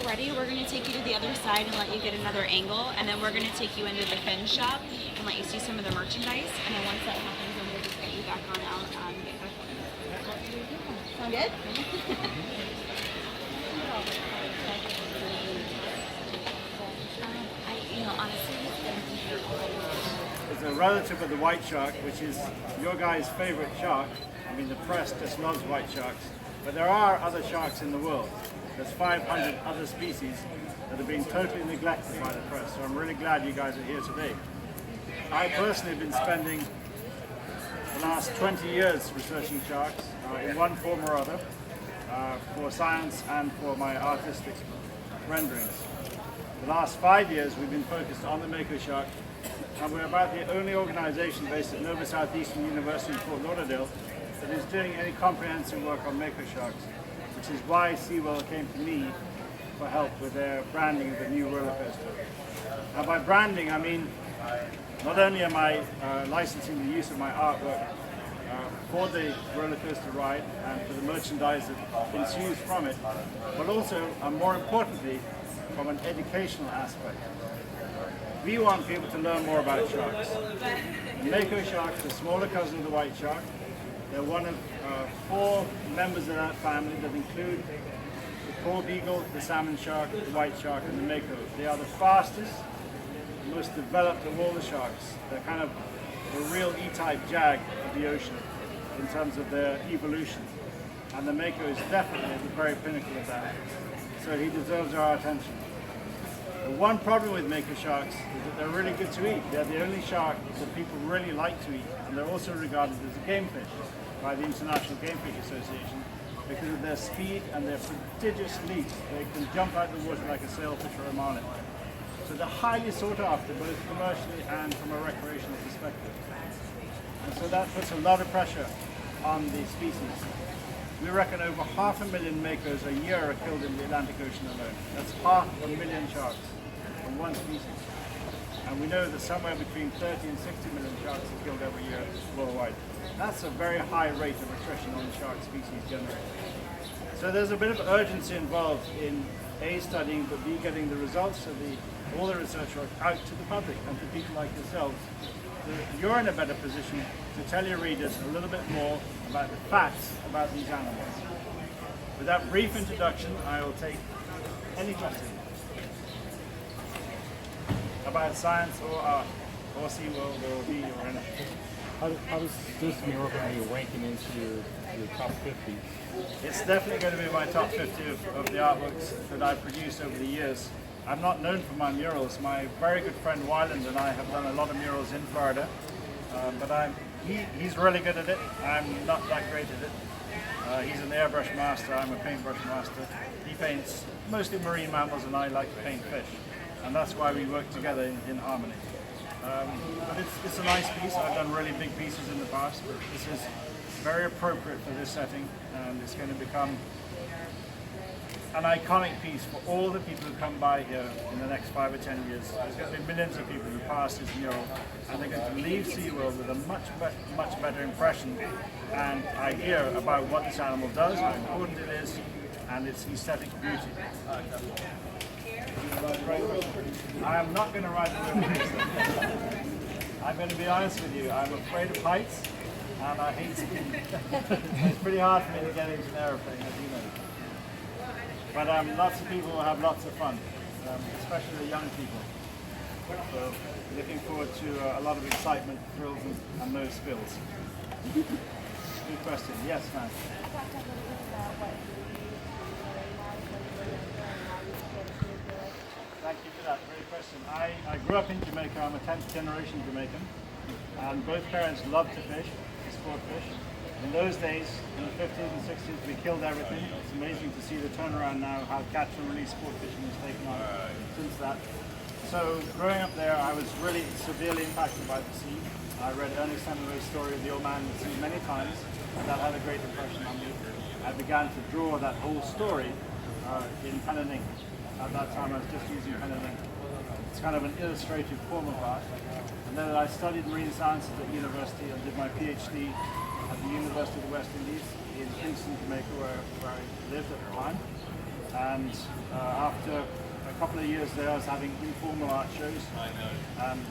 ready, we're going to take you to the other side and let you get another angle, and then we're going to take you into the fin shop and let you see some of the merchandise, and then once that happens, then we'll just get you back on out and get back on. Sound good? Honestly, it's a relative of the white shark, which is your guy's favorite shark. I mean, the press just loves white sharks. But there are other sharks in the world. There's 500 other species that have been totally neglected by the press. So I'm really glad you guys are here today. I personally have been spending the last 20 years researching sharks in one form or other for science and for my artistic renderings. The last 5 years we've been focused on the Mako shark, and we're about the only organization based at Nova Southeastern University in Fort Lauderdale that is doing any comprehensive work on Mako sharks, which is why SeaWorld came to me for help with their branding of the new roller coaster. Now by branding I mean not only am I licensing the use of my artwork for the roller coaster ride and for the merchandise that ensues from it, but also, and more importantly, from an educational aspect. We want people to learn more about sharks. The Mako shark is a smaller cousin of the white shark. They're one of 4 members of that family that include the coral beagle, the salmon shark, the white shark, and the Mako. They are the fastest, most developed of all the sharks. They're kind of the real E-type jag of the ocean in terms of their evolution. And the Mako is definitely at the very pinnacle of that. So he deserves our attention. The one problem with Mako sharks is that they're really good to eat. They're the only shark that people really like to eat, and they're also regarded as a game fish by the International Game Fish Association because of their speed and their prodigious leaps. They can jump out of the water like a sailfish or a marlin. So they're highly sought after, both commercially and from a recreational perspective. And so that puts a lot of pressure on the species. We reckon over 500,000 Makos a year are killed in the Atlantic Ocean alone. That's 500,000 sharks from one species. And we know that somewhere between 30 and 60 million sharks are killed every year worldwide. That's a very high rate of attrition on the shark species generally. So there's a bit of urgency involved in A, studying, but B, getting the results of all the research work out to the public and to people like yourselves. So you're in a better position to tell your readers a little bit more about the facts about these animals. With that brief introduction, I will take any question about science or art, or SeaWorld, or V, or anything. How does this mural going to be ranking into your top 50? It's definitely going to be my top 50 of the artworks that I've produced over the years. I'm not known for my murals. My very good friend Wyland and I have done a lot of murals in Florida, but he's really good at it. I'm not that great at it. He's an airbrush master, I'm a paintbrush master. He paints mostly marine mammals and I like to paint fish. And that's why we work together in harmony. But it's a nice piece. I've done really big pieces in the past, but this is very appropriate for this setting, and it's going to become an iconic piece for all the people who come by here in the next 5 or 10 years. There's going to be millions of people who pass this mural, and they're going to leave SeaWorld with a much better impression and idea about what this animal does, how important it is, and its aesthetic beauty. I am not going to ride the roller coaster. I'm going to be honest with you, I'm afraid of heights and I hate speed. It's pretty hard for me to get into an aeroplane, as you know. But lots of people will have lots of fun, especially the young people. So looking forward to a lot of excitement, thrills and no spills. Good question. Yes, ma'am. Thank you for that. Great question. I grew up in Jamaica. I'm a 10th generation Jamaican. And both parents loved to fish, to sport fish. In those days, in the 50s and 60s, we killed everything. It's amazing to see the turnaround now, how catch and release sport fishing has taken on since that. So growing up there, I was really severely impacted by the sea. I read Ernest Hemingway's story of the old man in the sea many times, and that had a great impression on me. I began to draw that whole story in pen and ink. At that time I was just using pen and ink. It's kind of an illustrative form of art. And then I studied marine sciences at university and did my PhD at the University of the West Indies in Kingston, Jamaica, where I lived at the time. And after a couple of years there, I was having informal art shows,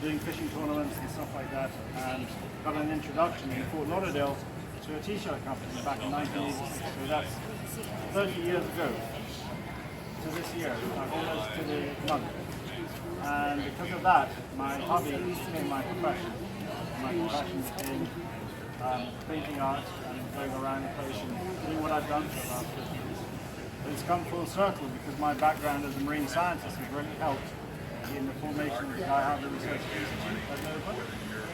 doing fishing tournaments and stuff like that, and got an introduction in Fort Lauderdale to a t-shirt company back in 1986. So that's 30 years ago to this year, almost to the month. And because of that, my hobby became my profession. My profession in painting art and going around the place and doing what I've done for the last 50 years. But it's come full circle because my background as a marine scientist has really helped in the formation of the Harvey Research Institute at Nova,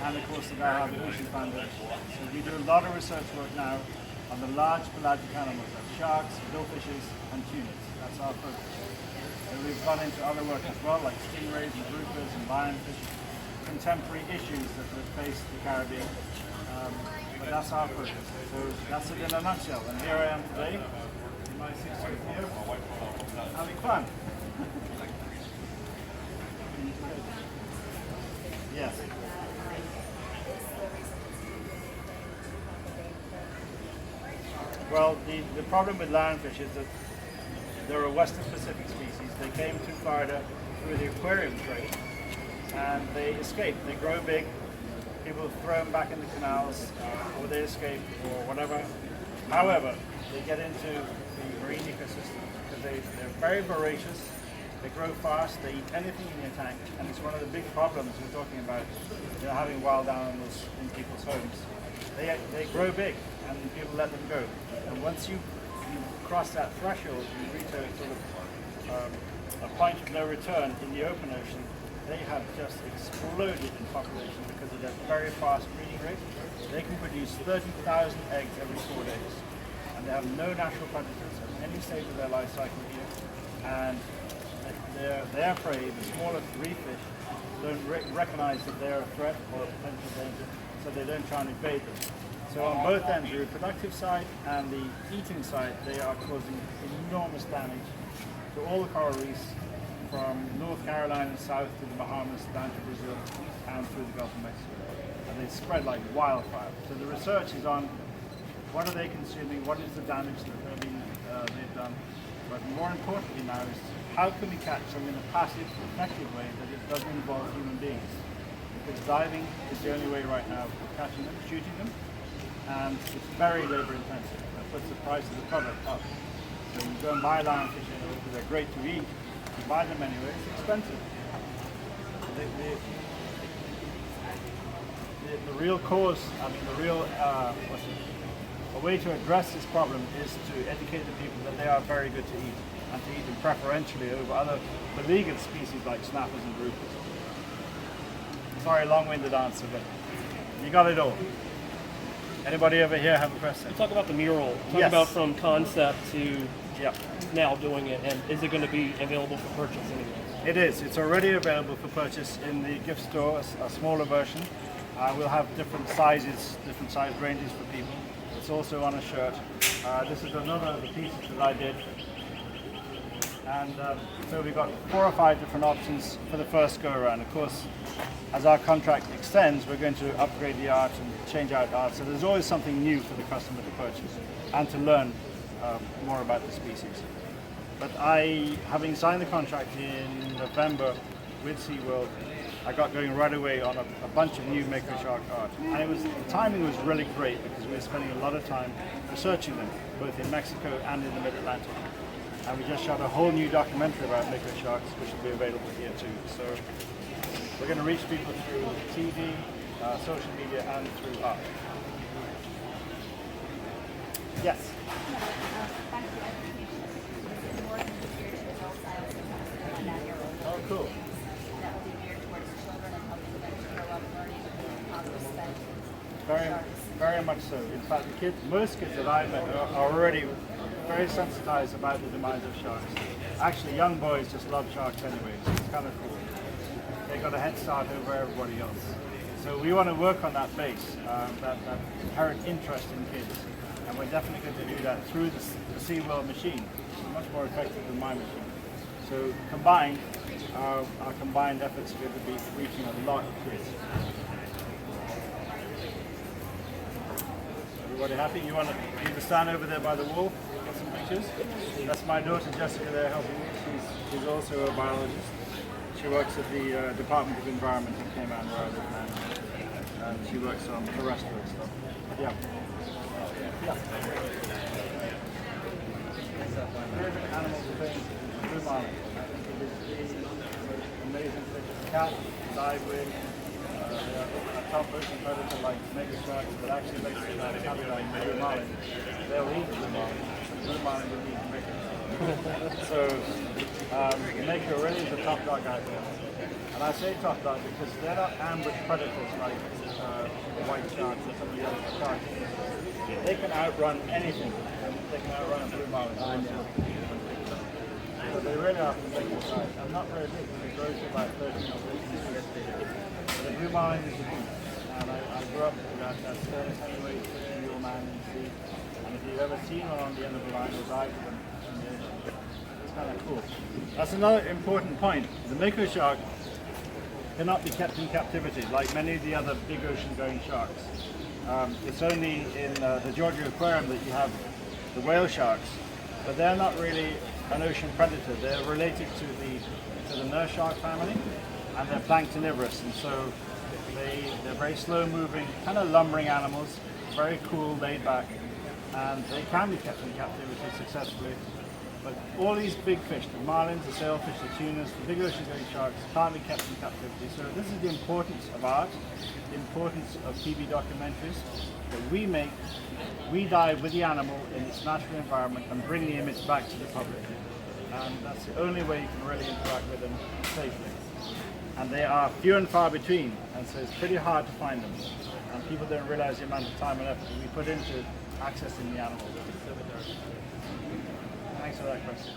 and of course the Harvey Ocean Foundation. So we do a lot of research work now on the large pelagic animals like sharks, billfishes, and tunas. That's our focus. And we've gone into other work as well, like stingrays and groupers and lionfish, contemporary issues that face the Caribbean. But that's our focus. So that's it in a nutshell. And here I am today, in my 60th year, having fun. Yes. Well, the problem with lionfish is that they're a Western Pacific species. They came to Florida through the aquarium trade, and they escape. They grow big. People throw them back in the canals, or they escape, or whatever. However, they get into the marine ecosystem because they're very voracious. They grow fast. They eat anything in your tank, and it's one of the big problems we're talking about. Having wild animals in people's homes. They grow big, and people let them go. And once you cross that threshold, you reach a sort of a point of no return in the open ocean. They have just exploded in population because of their very fast breeding rate. They can produce 30,000 eggs every 4 days, and they have no natural predators at any stage of their life cycle here. And their prey, the smaller reef fish, don't recognize that they're a threat or a potential danger, so they don't try and invade them. So on both ends, the reproductive side and the eating side, they are causing enormous damage to all the coral reefs from North Carolina south to the Bahamas, down to Brazil, and through the Gulf of Mexico. And they spread like wildfire. So the research is on what are they consuming, what is the damage that they've done, but more importantly now is how can we catch them in a passive, effective way that it doesn't involve human beings? Because diving is the only way right now of catching them, shooting them, and it's very labor intensive. That puts the price of the product up. So you go and buy lionfish because they're great to eat. You buy them anyway, it's expensive. The real cause, a way to address this problem is to educate the people that they are very good to eat, and to eat them preferentially over other beleaguered species like snappers and groupers. Sorry, long-winded answer, but you got it all. Anybody over here have a question? Talk about the mural. Talk Yes. about from concept to Yeah. now doing it, and is it going to be available for purchase anyway? It is. It's already available for purchase in the gift store, a smaller version. We'll have different sizes, different size ranges for people. It's also on a shirt. This is another of the pieces that I did. And so we've got 4 or 5 different options for the first go around. Of course, as our contract extends, we're going to upgrade the art and change out art. So there's always something new for the customer to purchase and to learn more about the species. But having signed the contract in November with SeaWorld, I got going right away on a bunch of new Mako shark art. And the timing was really great because we were spending a lot of time researching them, both in Mexico and in the Mid-Atlantic. And we just shot a whole new documentary about Mako sharks, which will be available here too. So we're going to reach people through TV, social media, and through art. Yes? Oh, cool. Very much so. In fact, most kids that I met are already very sensitized about the demise of sharks. Actually, young boys just love sharks anyway, so it's kind of cool. They got a head start over everybody else. So we want to work on that base, that inherent interest in kids. And we're definitely going to do that through the SeaWorld machine, which is much more effective than my machine. So combined, our combined efforts are going to be reaching a lot of kids. everybody happy. You want to stand over there by the wall, get some pictures. That's my daughter Jessica there helping me. She's also a biologist. She works at the Department of Environment in Cayman where I live now. And she works on terrestrial stuff. Yeah. Favorite animal to paint is blue marlin. I think it is the amazing fish. Cat, dive with. They are a top ocean predator like mega sharks, but actually they say that caviar and blue marlin. They'll eat blue marlin. Blue marlin will eat mega. So Mako really is a top dog out there. And I say top dog because they're not ambush predators like white sharks or some of the other sharks. They can outrun anything. They can outrun a blue marlin. So they really are from big size. I'm not very big. They grow to about 13 or 14 inches. The blue marlin is a beast. And I grew up with that Sterling Heavyweight mule man in the sea. And if you've ever seen one on the end of the line, you'll dive with them. It's kind of cool. That's another important point. The Mako shark cannot be kept in captivity like many of the other big ocean-going sharks. It's only in the Georgia Aquarium that you have the whale sharks, but they're not really an ocean predator. They're related to the nurse shark family, and they're planktonivorous, and so they're very slow-moving, kind of lumbering animals, very cool, laid back, and they can be kept in captivity successfully. But all these big fish, the marlins, the sailfish, the tunas, the big ocean-going sharks, can't be kept in captivity. So this is the importance of art, the importance of TV documentaries that we dive with the animal in its natural environment and bring the image back to the public. And that's the only way you can really interact with them safely. And they are few and far between, and so it's pretty hard to find them. And people don't realize the amount of time and effort we put into accessing the animals. Thanks for that question.